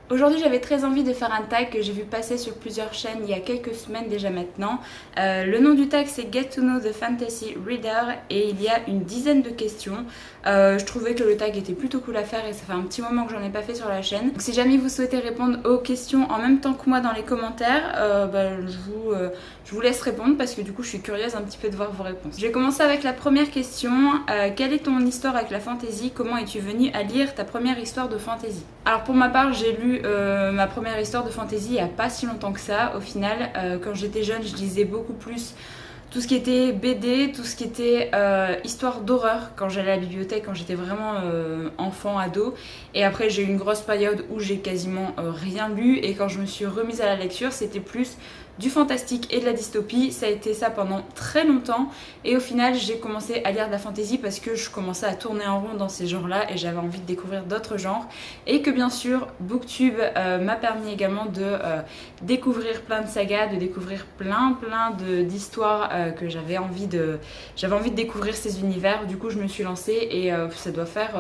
Aujourd'hui, j'avais très envie de faire un tag que j'ai vu passer sur plusieurs chaînes il y a quelques semaines déjà maintenant. Le nom du tag c'est Get to Know the Fantasy Reader et il y a une dizaine de questions. Je trouvais que le tag était plutôt cool à faire et ça fait un petit moment que j'en ai pas fait sur la chaîne. Donc si jamais vous souhaitez répondre aux questions en même temps que moi dans les commentaires, je vous laisse répondre parce que du coup je suis curieuse un petit peu de voir vos réponses. Je vais commencer avec la première question. Quelle est ton histoire avec la fantasy? Comment es-tu venue à lire ta première histoire de fantasy? Alors pour ma part, j'ai lu ma première histoire de fantasy il n'y a pas si longtemps que ça. Au final, quand j'étais jeune, je lisais beaucoup plus tout ce qui était BD, tout ce qui était histoire d'horreur quand j'allais à la bibliothèque, quand j'étais vraiment enfant, ado. Et après, j'ai eu une grosse période où j'ai quasiment rien lu. Et quand je me suis remise à la lecture, c'était plus du fantastique et de la dystopie. Ça a été ça pendant très longtemps. Et au final, j'ai commencé à lire de la fantasy parce que je commençais à tourner en rond dans ces genres-là et j'avais envie de découvrir d'autres genres. Et que bien sûr, Booktube m'a permis également de découvrir plein de sagas, de découvrir plein d'histoires que j'avais envie de découvrir ces univers. Du coup, je me suis lancée et ça doit faire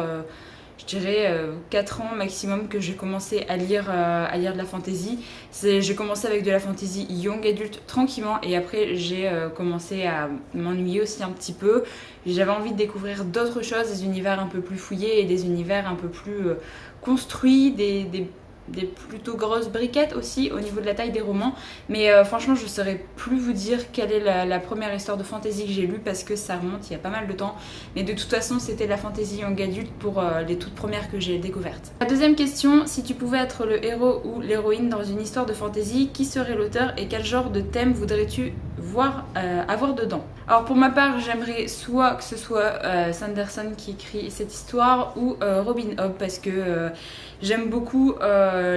je dirais 4 ans maximum que j'ai commencé à lire de la fantasy. J'ai commencé avec de la fantasy young adulte tranquillement et après j'ai commencé à m'ennuyer aussi un petit peu. J'avais envie de découvrir d'autres choses, des univers un peu plus fouillés et des univers un peu plus construits, des plutôt grosses briquettes aussi au niveau de la taille des romans. Mais franchement, je ne saurais plus vous dire quelle est la première histoire de fantasy que j'ai lue parce que ça remonte il y a pas mal de temps. Mais de toute façon, c'était la fantasy young adulte pour les toutes premières que j'ai découvertes. La deuxième question, si tu pouvais être le héros ou l'héroïne dans une histoire de fantasy, qui serait l'auteur et quel genre de thème voudrais-tu avoir dedans? Alors pour ma part, j'aimerais soit que ce soit Sanderson qui écrit cette histoire ou Robin Hobb parce que j'aime beaucoup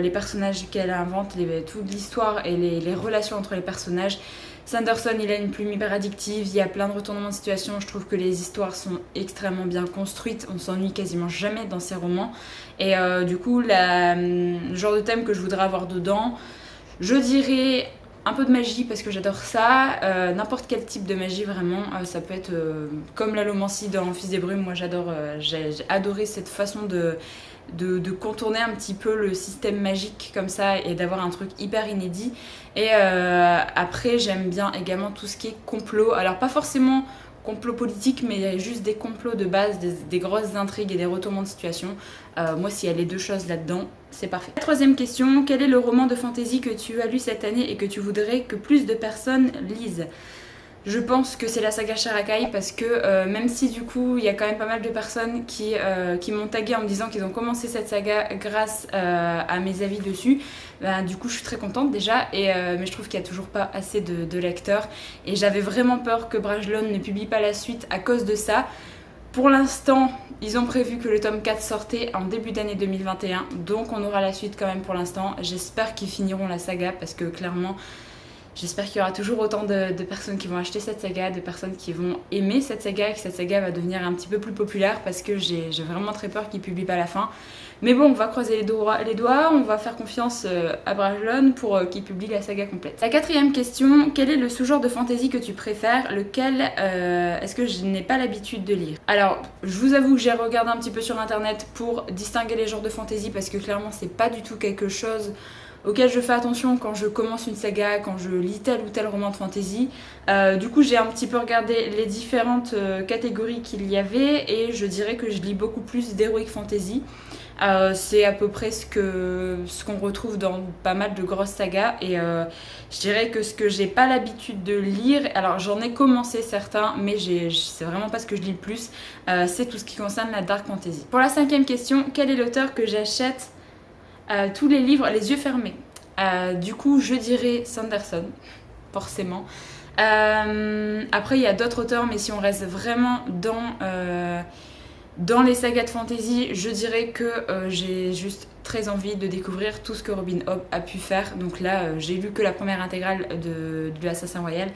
les personnages qu'elle invente, toute l'histoire et les relations entre les personnages. Sanderson, il a une plume hyper addictive, il y a plein de retournements de situation, je trouve que les histoires sont extrêmement bien construites, on s'ennuie quasiment jamais dans ses romans. Et du coup, le genre de thème que je voudrais avoir dedans, je dirais un peu de magie parce que j'adore ça, n'importe quel type de magie vraiment, ça peut être comme l'allomancie dans Fils des Brumes, moi j'adore, j'ai adoré cette façon de contourner un petit peu le système magique comme ça et d'avoir un truc hyper inédit. Et après j'aime bien également tout ce qui est complot, alors pas forcément complot politique mais juste des complots de base, des grosses intrigues et des retournements de situation. Moi s'il y a les deux choses là-dedans, c'est parfait. Troisième question, quel est le roman de fantasy que tu as lu cette année et que tu voudrais que plus de personnes lisent? Je pense que c'est la saga Sharakai parce que même si du coup il y a quand même pas mal de personnes qui m'ont tagué en me disant qu'ils ont commencé cette saga grâce à mes avis dessus, du coup je suis très contente déjà mais je trouve qu'il n'y a toujours pas assez de lecteurs et j'avais vraiment peur que Brajlon ne publie pas la suite à cause de ça. Pour l'instant, ils ont prévu que le tome 4 sortait en début d'année 2021, donc on aura la suite quand même pour l'instant. J'espère qu'ils finiront la saga parce que clairement j'espère qu'il y aura toujours autant de personnes qui vont acheter cette saga, de personnes qui vont aimer cette saga et que cette saga va devenir un petit peu plus populaire parce que j'ai vraiment très peur qu'ils ne publient pas la fin. Mais bon, on va croiser les doigts, on va faire confiance à Brajlon pour qu'il publie la saga complète. La quatrième question, quel est le sous-genre de fantasy que tu préfères? Lequel est-ce que je n'ai pas l'habitude de lire? Alors, je vous avoue que j'ai regardé un petit peu sur internet pour distinguer les genres de fantasy parce que clairement c'est pas du tout quelque chose auquel je fais attention quand je commence une saga, quand je lis tel ou tel roman de fantasy. Du coup, j'ai un petit peu regardé les différentes catégories qu'il y avait et je dirais que je lis beaucoup plus d'heroic fantasy. C'est à peu près ce qu'on retrouve dans pas mal de grosses sagas et je dirais que ce que j'ai pas l'habitude de lire, alors j'en ai commencé certains mais c'est vraiment pas ce que je lis le plus, c'est tout ce qui concerne la dark fantasy. Pour la cinquième question, quel est l'auteur que j'achète tous les livres les yeux fermés? Du coup je dirais Sanderson, forcément. Après il y a d'autres auteurs mais si on reste vraiment dans les sagas de fantasy, je dirais que j'ai juste très envie de découvrir tout ce que Robin Hobb a pu faire. Donc là, j'ai lu que la première intégrale de l'Assassin Royal,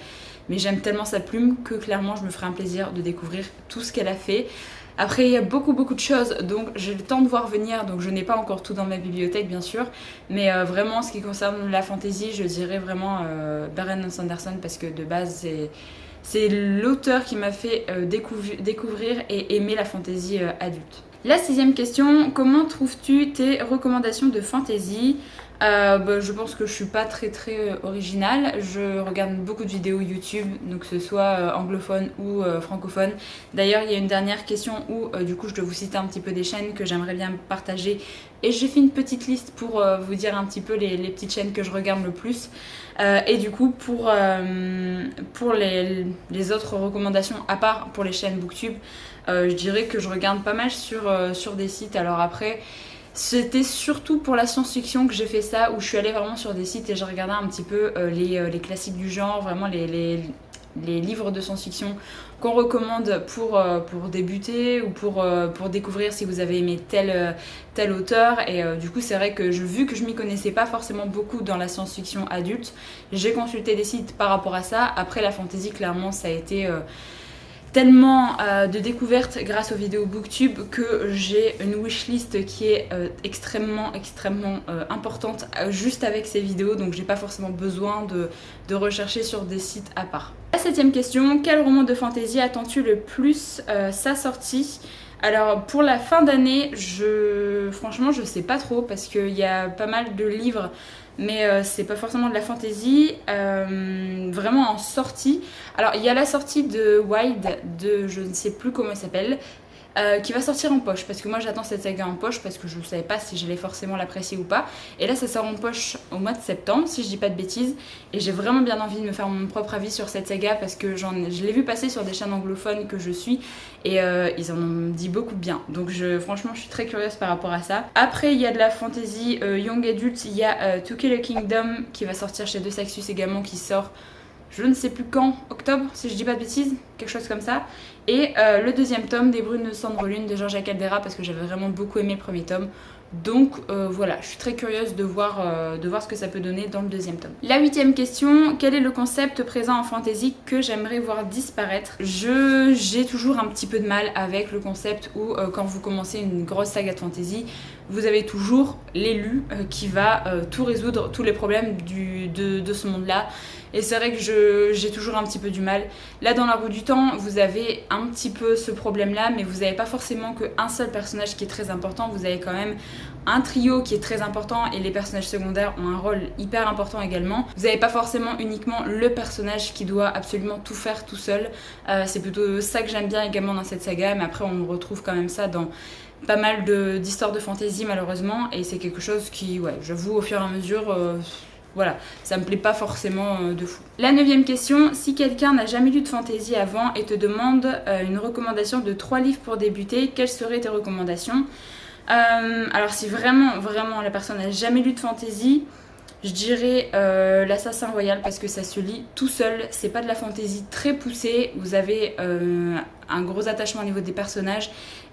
mais j'aime tellement sa plume que clairement, je me ferai un plaisir de découvrir tout ce qu'elle a fait. Après, il y a beaucoup de choses, donc j'ai le temps de voir venir, donc je n'ai pas encore tout dans ma bibliothèque, bien sûr. Mais vraiment, ce qui concerne la fantasy, je dirais vraiment Brandon Sanderson, parce que de base, c'est l'auteur qui m'a fait découvrir et aimer la fantasy adulte. La sixième question, comment trouves-tu tes recommandations de fantasy? Je pense que je suis pas très originale. Je regarde beaucoup de vidéos YouTube, donc que ce soit anglophone ou francophone. D'ailleurs, il y a une dernière question où du coup je dois vous citer un petit peu des chaînes que j'aimerais bien partager. Et j'ai fait une petite liste pour vous dire un petit peu les petites chaînes que je regarde le plus. Et du coup, pour les autres recommandations, à part pour les chaînes Booktube, je dirais que je regarde pas mal sur des sites. Alors après, c'était surtout pour la science-fiction que j'ai fait ça, où je suis allée vraiment sur des sites et j'ai regardé un petit peu les classiques du genre, vraiment les livres de science-fiction qu'on recommande pour débuter ou pour découvrir si vous avez aimé tel auteur. Et du coup, c'est vrai que vu que je m'y connaissais pas forcément beaucoup dans la science-fiction adulte, j'ai consulté des sites par rapport à ça. Après, la fantasy, clairement, ça a été tellement de découvertes grâce aux vidéos Booktube que j'ai une wishlist qui est extrêmement importante juste avec ces vidéos, donc j'ai pas forcément besoin de rechercher sur des sites à part. La septième question, quel roman de fantasy attends-tu le plus sa sortie? Alors pour la fin d'année, franchement je sais pas trop parce qu'il y a pas mal de livres, mais c'est pas forcément de la fantasy, vraiment en sortie. Alors il y a la sortie de Wild, de je ne sais plus comment elle s'appelle, qui va sortir en poche, parce que moi j'attends cette saga en poche parce que je ne savais pas si j'allais forcément l'apprécier ou pas. Et là ça sort en poche au mois de septembre si je dis pas de bêtises, et j'ai vraiment bien envie de me faire mon propre avis sur cette saga parce que je l'ai vu passer sur des chaînes anglophones que je suis et ils en ont dit beaucoup de bien, donc franchement je suis très curieuse par rapport à ça. Après il y a de la fantasy young adult, il y a To Kill a Kingdom qui va sortir chez De Saxus également, qui sort je ne sais plus quand, octobre, si je dis pas de bêtises, quelque chose comme ça. Et le deuxième tome des Brunes de Cendre Lune de Georgia Caldera, parce que j'avais vraiment beaucoup aimé le premier tome. Donc voilà, je suis très curieuse de voir ce que ça peut donner dans le deuxième tome. La huitième question, quel est le concept présent en fantasy que j'aimerais voir disparaître? J'ai toujours un petit peu de mal avec le concept où quand vous commencez une grosse saga de fantasy, vous avez toujours l'élu qui va tout résoudre, tous les problèmes de ce monde-là. Et c'est vrai que j'ai toujours un petit peu du mal. Là, dans La Roue du Temps, vous avez un petit peu ce problème-là, mais vous n'avez pas forcément qu'un seul personnage qui est très important. Vous avez quand même un trio qui est très important et les personnages secondaires ont un rôle hyper important également. Vous n'avez pas forcément uniquement le personnage qui doit absolument tout faire tout seul. C'est plutôt ça que j'aime bien également dans cette saga, mais après on retrouve quand même ça dans pas mal d'histoires de fantasy malheureusement, et c'est quelque chose qui, ouais, j'avoue, au fur et à mesure... Voilà, ça me plaît pas forcément de fou. La neuvième question, si quelqu'un n'a jamais lu de fantasy avant et te demande une recommandation de 3 livres pour débuter, quelles seraient tes recommandations? Alors si vraiment la personne n'a jamais lu de fantasy, je dirais l'Assassin Royal, parce que ça se lit tout seul, c'est pas de la fantasy très poussée, vous avez un gros attachement au niveau des personnages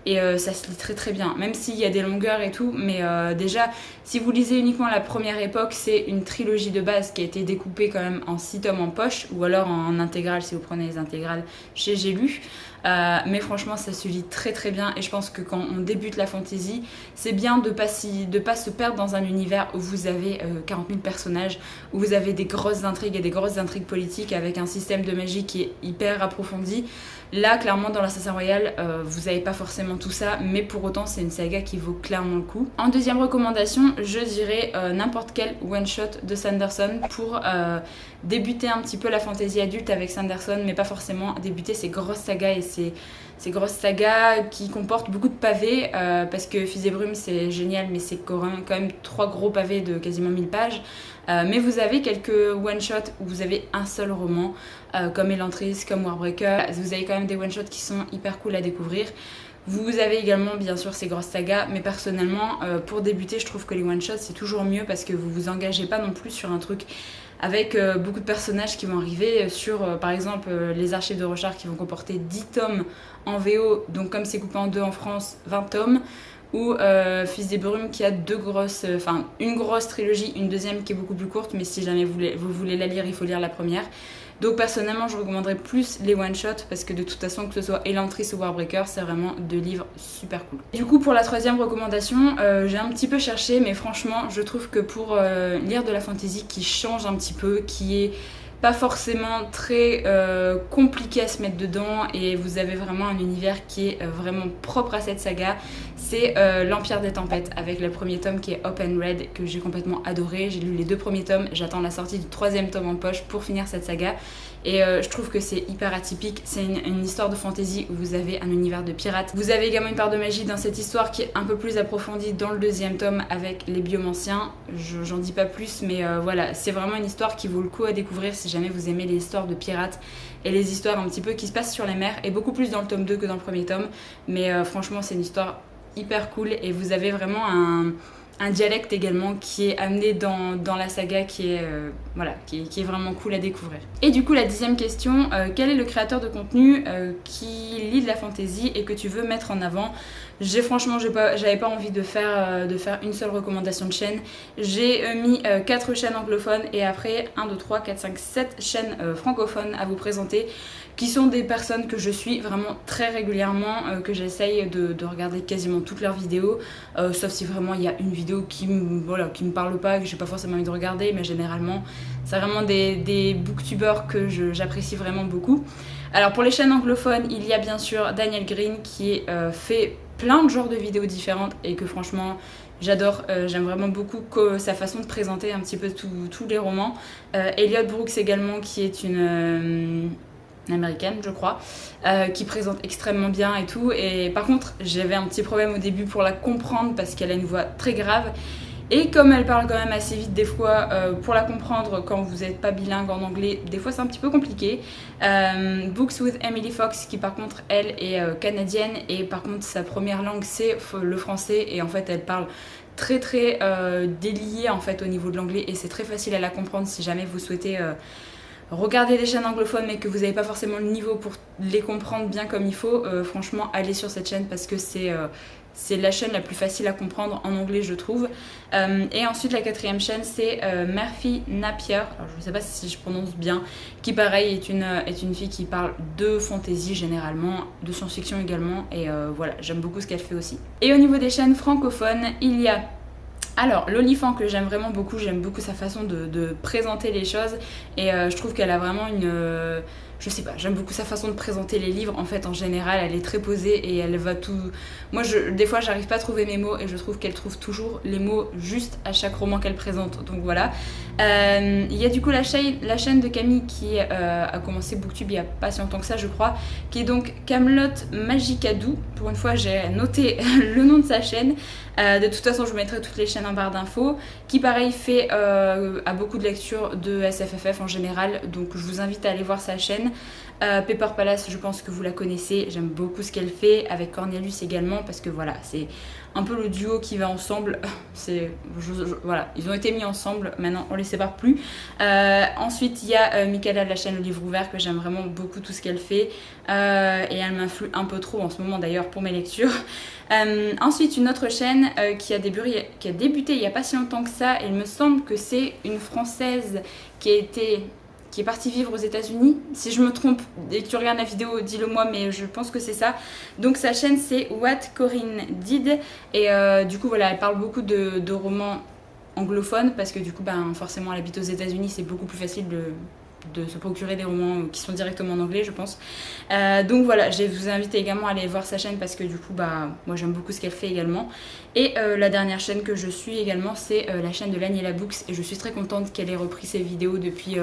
et ça se lit très bien, même s'il y a des longueurs et tout, mais déjà si vous lisez uniquement la première époque, c'est une trilogie de base qui a été découpée quand même en 6 tomes en poche, ou alors en intégrale si vous prenez les intégrales chez J'ai lu. Mais franchement ça se lit très bien, et je pense que quand on débute la fantasy, c'est bien de pas se perdre dans un univers où vous avez 40 000 personnages, où vous avez des grosses intrigues et des grosses intrigues politiques avec un système de magie qui est hyper approfondi. Là clairement dans l'Assassin Royal vous n'avez pas forcément tout ça, mais pour autant c'est une saga qui vaut clairement le coup. En deuxième recommandation, je dirais n'importe quel one shot de Sanderson pour débuter un petit peu la fantasy adulte avec Sanderson, mais pas forcément débuter ces grosses sagas et ces grosses sagas qui comportent beaucoup de pavés, parce que Fils et Brume c'est génial, mais c'est quand même 3 gros pavés de quasiment 1000 pages. Mais vous avez quelques one-shots où vous avez un seul roman, comme Elantris, comme Warbreaker. Vous avez quand même des one-shots qui sont hyper cool à découvrir. Vous avez également bien sûr ces grosses sagas, mais personnellement pour débuter je trouve que les one-shots c'est toujours mieux, parce que vous vous engagez pas non plus sur un truc avec beaucoup de personnages qui vont arriver sur par exemple les archives de Rochard qui vont comporter 10 tomes en VO, donc comme c'est coupé en 2 en France, 20 tomes, ou Fils des Brumes qui a une grosse trilogie, une deuxième qui est beaucoup plus courte, mais si jamais vous voulez la lire, il faut lire la première. Donc personnellement je recommanderais plus les one-shots, parce que de toute façon que ce soit Elantris ou Warbreaker, c'est vraiment 2 livres super cool. Du coup pour la troisième recommandation, j'ai un petit peu cherché, mais franchement je trouve que pour lire de la fantasy qui change un petit peu, qui est pas forcément très compliqué à se mettre dedans et vous avez vraiment un univers qui est vraiment propre à cette saga. C'est l'Empire des Tempêtes avec le premier tome qui est Open Red que j'ai complètement adoré. J'ai lu les 2 premiers tomes, j'attends la sortie du 3e tome en poche pour finir cette saga. Et je trouve que c'est hyper atypique, c'est une histoire de fantasy où vous avez un univers de pirates. Vous avez également une part de magie dans cette histoire qui est un peu plus approfondie dans le 2e tome avec les biomanciens. J'en dis pas plus, mais voilà, c'est vraiment une histoire qui vaut le coup à découvrir si jamais vous aimez les histoires de pirates et les histoires un petit peu qui se passent sur les mers, et beaucoup plus dans le tome 2 que dans le premier tome. Mais franchement, c'est une histoire hyper cool et vous avez vraiment un dialecte également qui est amené dans la saga qui est, qui est vraiment cool à découvrir. Et du coup la 10e question, quel est le créateur de contenu qui lit de la fantasy et que tu veux mettre en avant? J'avais pas envie de faire une seule recommandation de chaîne. J'ai mis 4 chaînes anglophones et après 1, 2, 3, 4, 5, 7 chaînes francophones à vous présenter, qui sont des personnes que je suis vraiment très régulièrement, que j'essaye de regarder quasiment toutes leurs vidéos, sauf si vraiment il y a une vidéo qui me parle pas, que j'ai pas forcément envie de regarder, mais généralement c'est vraiment des booktubers que j'apprécie vraiment beaucoup. Alors pour les chaînes anglophones, il y a bien sûr Daniel Green qui fait plein de genres de vidéos différentes et que franchement j'adore, j'aime vraiment beaucoup sa façon de présenter un petit peu tous les romans. Elliot Brooks également qui est une américaine je crois, qui présente extrêmement bien et tout, et par contre j'avais un petit problème au début pour la comprendre parce qu'elle a une voix très grave. Et comme elle parle quand même assez vite des fois, pour la comprendre quand vous n'êtes pas bilingue en anglais, des fois c'est un petit peu compliqué. Books with Emily Fox qui par contre elle est canadienne et par contre sa première langue c'est le français et en fait elle parle très déliée en fait au niveau de l'anglais et c'est très facile à la comprendre si jamais vous souhaitez regarder des chaînes anglophones mais que vous n'avez pas forcément le niveau pour les comprendre bien comme il faut. Franchement allez sur cette chaîne parce que c'est la chaîne la plus facile à comprendre en anglais je trouve. Et ensuite la 4e chaîne c'est Murphy Napier, alors je ne sais pas si je prononce bien, qui pareil est une fille qui parle de fantasy généralement, de science-fiction également, et voilà, j'aime beaucoup ce qu'elle fait aussi. Et au niveau des chaînes francophones, il y a alors l'Olifant que j'aime vraiment beaucoup, j'aime beaucoup sa façon de présenter les choses et je trouve qu'elle a vraiment je sais pas, j'aime beaucoup sa façon de présenter les livres en fait en général, elle est très posée et elle va tout... Moi des fois j'arrive pas à trouver mes mots et je trouve qu'elle trouve toujours les mots juste à chaque roman qu'elle présente, donc voilà. Il y a du coup la chaîne de Camille qui a commencé Booktube il y a pas si longtemps que ça je crois, qui est donc Camelot Magicadou, pour une fois j'ai noté le nom de sa chaîne. De toute façon je vous mettrai toutes les chaînes en barre d'infos, qui pareil a beaucoup de lectures de SFFF en général, donc je vous invite à aller voir sa chaîne. Pepper Palace, je pense que vous la connaissez, j'aime beaucoup ce qu'elle fait, avec Cornelius également, parce que voilà, c'est un peu le duo qui va ensemble, voilà, ils ont été mis ensemble, maintenant on les sépare plus. Ensuite il y a Michaela de la chaîne Le Livre Ouvert, que j'aime vraiment beaucoup tout ce qu'elle fait, et elle m'influe un peu trop en ce moment d'ailleurs pour mes lectures. Ensuite une autre chaîne qui a débuté il n'y a pas si longtemps que ça, et il me semble que c'est une française qui est partie vivre aux États-Unis. Si je me trompe et que tu regardes la vidéo, dis-le moi, mais je pense que c'est ça. Donc sa chaîne c'est What Corinne Did, et du coup voilà, elle parle beaucoup de romans anglophones parce que du coup forcément elle habite aux États-Unis, c'est beaucoup plus facile de se procurer des romans qui sont directement en anglais je pense. Donc voilà, je vous invite également à aller voir sa chaîne parce que du coup moi j'aime beaucoup ce qu'elle fait également. Et la dernière chaîne que je suis également c'est la chaîne de Laniela Books, et je suis très contente qu'elle ait repris ses vidéos depuis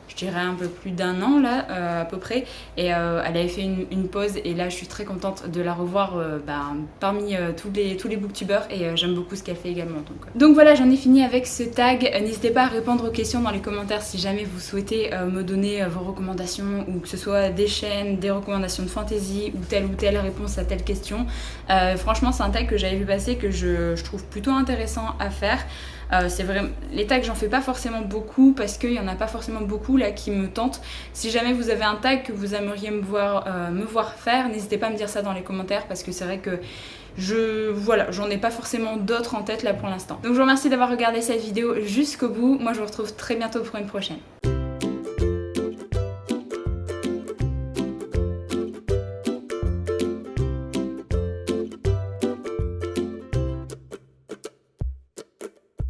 je dirais un peu plus d'1 an là à peu près, et elle avait fait une pause et là je suis très contente de la revoir parmi tous les booktubers, et j'aime beaucoup ce qu'elle fait également. Donc voilà, j'en ai fini avec ce tag. N'hésitez pas à répondre aux questions dans les commentaires si jamais vous souhaitez me donner vos recommandations, ou que ce soit des chaînes, des recommandations de fantasy ou telle réponse à telle question. Franchement c'est un tag que j'avais vu passer, que je trouve plutôt intéressant à faire. C'est vrai, les tags j'en fais pas forcément beaucoup parce qu'il y en a pas forcément beaucoup là qui me tentent. Si jamais vous avez un tag que vous aimeriez me voir faire, n'hésitez pas à me dire ça dans les commentaires, parce que c'est vrai que j'en ai pas forcément d'autres en tête là pour l'instant. Donc je vous remercie d'avoir regardé cette vidéo jusqu'au bout. Moi je vous retrouve très bientôt pour une prochaine.